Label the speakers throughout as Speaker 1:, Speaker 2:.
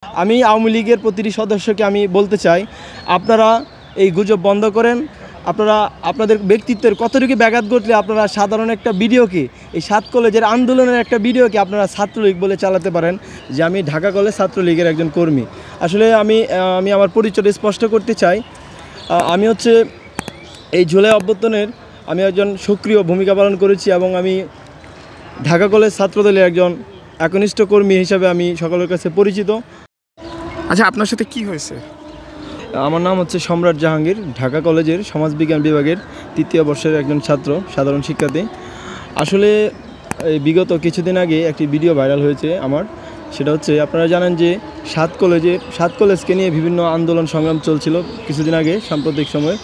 Speaker 1: আমি আওয়ামী লীগের প্রতিটি সদস্যকে আমি বলতে চাই, আপনারা এই গুজব বন্ধ করেন। আপনারা আপনাদের ব্যক্তিত্বের কতটুকু ব্যাঘাত ঘটলে আপনারা সাধারণ একটা ভিডিওকে, এই 7 কলেজের আন্দোলনের একটা ভিডিওকে আপনারা ছাত্রলীগ বলে চালাতে পারেন যে আমি ঢাকা কলেজ ছাত্রলীগের একজন কর্মী। আসলে আমি আমার পরিচয় স্পষ্ট করতে চাই। আমি হচ্ছে এই জুলাই অভ্যুত্থানের আমি একজন সক্রিয় ভূমিকা পালন করেছি এবং আমি ঢাকা কলেজ ছাত্রদলের একজন একনিষ্ঠ কর্মী হিসাবে আমি সকলের কাছে পরিচিত।
Speaker 2: আচ্ছা, আপনার সাথে কি হয়েছে?
Speaker 1: আমার নাম হচ্ছে সম্রাট জাহাঙ্গীর, ঢাকা কলেজের সমাজবিজ্ঞান বিভাগের 3য় বর্ষের একজন ছাত্র, সাধারণ শিক্ষার্থী। আসলে এই বিগত কিছুদিন আগে একটি ভিডিও ভাইরাল হয়েছে আমার। সেটা হচ্ছে, আপনারা জানেন যে 7 কলেজকে নিয়ে বিভিন্ন আন্দোলন সংগ্রাম চলছিল কিছুদিন আগে সাম্প্রতিক সময়ে।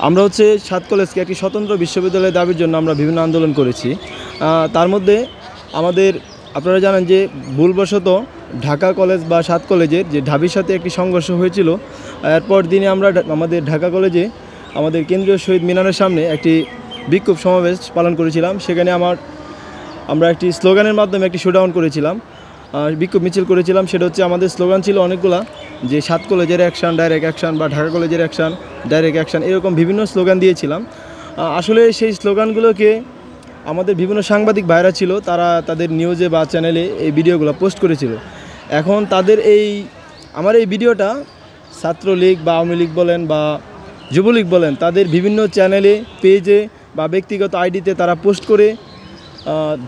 Speaker 1: আমরা হচ্ছে 7 কলেজকে একটি স্বতন্ত্র বিশ্ববিদ্যালয়ের দাবির জন্য আমরা বিভিন্ন আন্দোলন করেছি। তার মধ্যে আপনারা জানেন যে ভুলবশত ঢাকা কলেজ বা 7 কলেজের যে ঢাবির সাথে একটি সংঘর্ষ হয়েছিল। এরপর দিনে আমরা আমাদের ঢাকা কলেজে আমাদের কেন্দ্রীয় শহীদ মিনারের সামনে একটি বিক্ষোভ সমাবেশ পালন করেছিলাম। সেখানে আমরা একটি স্লোগানের মাধ্যমে একটি শোডাউন করেছিলাম, বিক্ষোভ মিছিল করেছিলাম। সেটা হচ্ছে, আমাদের স্লোগান ছিল অনেকগুলা, যে 7 কলেজের অ্যাকশান, ডাইরেক্ট অ্যাকশান, বা ঢাকা কলেজের অ্যাকশান, ডাইরেক্ট অ্যাকশান, এরকম বিভিন্ন স্লোগান দিয়েছিলাম। আসলে সেই স্লোগানগুলোকে আমাদের বিভিন্ন সাংবাদিক ভাইরা ছিল, তারা তাদের নিউজে বা চ্যানেলে এই ভিডিওগুলো পোস্ট করেছিল। এখন আমার এই ভিডিওটা ছাত্রলীগ বা আওয়ামী লীগ বলেন বা যুবলীগ বলেন, তাদের বিভিন্ন চ্যানেলে, পেজে বা ব্যক্তিগত আইডিতে তারা পোস্ট করে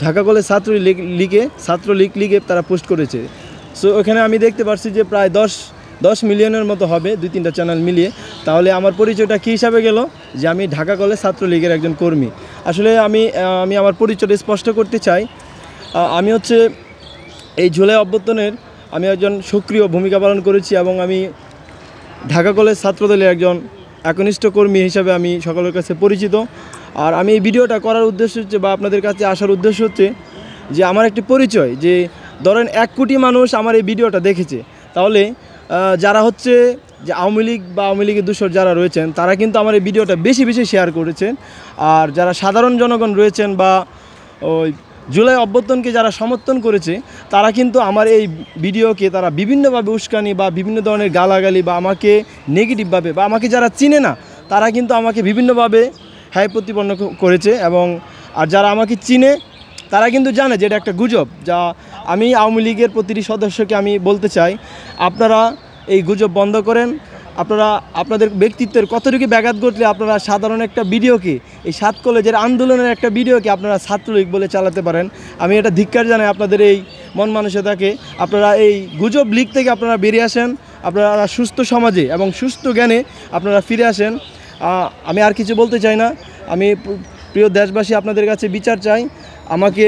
Speaker 1: ঢাকা কলেজ ছাত্রলীগ লিগে তারা পোস্ট করেছে। সো ওখানে আমি দেখতে পাচ্ছি যে প্রায় 10 মিলিয়নের মতো হবে 2-3টা চ্যানেল মিলিয়ে। তাহলে আমার পরিচয়টা কী হিসাবে গেল, যে আমি ঢাকা কলেজ ছাত্রলীগের একজন কর্মী। আসলে আমি আমার পরিচয়টা স্পষ্ট করতে চাই। আমি হচ্ছে এই জুলাই অভ্যুত্থানের আমি একজন সক্রিয় ভূমিকা পালন করেছি এবং আমি ঢাকা কলেজ ছাত্রদলের একজন একনিষ্ঠ কর্মী হিসাবে আমি সকলের কাছে পরিচিত। আর আমি এই ভিডিওটা করার উদ্দেশ্য হচ্ছে, বা আপনাদের কাছে আসার উদ্দেশ্য হচ্ছে, যে আমার একটি পরিচয়, যে ধরেন 1 কোটি মানুষ আমার এই ভিডিওটা দেখেছে, তাহলে যারা হচ্ছে যে আওয়ামী লীগ বা আওয়ামী লীগের দূষর যারা রয়েছেন, তারা কিন্তু আমার এই ভিডিওটা বেশি বেশি শেয়ার করেছেন। আর যারা সাধারণ জনগণ রয়েছেন বা ওই জুলাই অভ্যুত্থানকে যারা সমর্থন করেছে, তারা কিন্তু আমার এই ভিডিওকে তারা বিভিন্নভাবে উস্কানি বা বিভিন্ন ধরনের গালাগালি বা আমাকে নেগেটিভভাবে, বা আমাকে যারা চিনে না তারা কিন্তু আমাকে বিভিন্নভাবে প্রতিপন্ন করেছে। আর যারা আমাকে চিনে তারা কিন্তু জানে যে এটা একটা গুজব। যা আমি আওয়ামী লীগের প্রতিটি সদস্যকে আমি বলতে চাই, আপনারা এই গুজব বন্ধ করেন। আপনারা আপনাদের ব্যক্তিত্বের কতটুকু ব্যাঘাত ঘটলে আপনারা সাধারণ একটা ভিডিওকে, এই 7 কলেজের আন্দোলনের একটা ভিডিওকে আপনারা ছাত্রলীগ বলে চালাতে পারেন। আমি এটা ধিক্কার জানাই আপনাদের এই মন মানসিকতাকে। আপনারা এই গুজব লীগ থেকে আপনারা বেরিয়ে আসেন, আপনারা সুস্থ সমাজে এবং সুস্থ জ্ঞানে আপনারা ফিরে আসেন। আমি আর কিছু বলতে চাই না। আমি প্রিয় দেশবাসী, আপনাদের কাছে বিচার চাই। আমাকে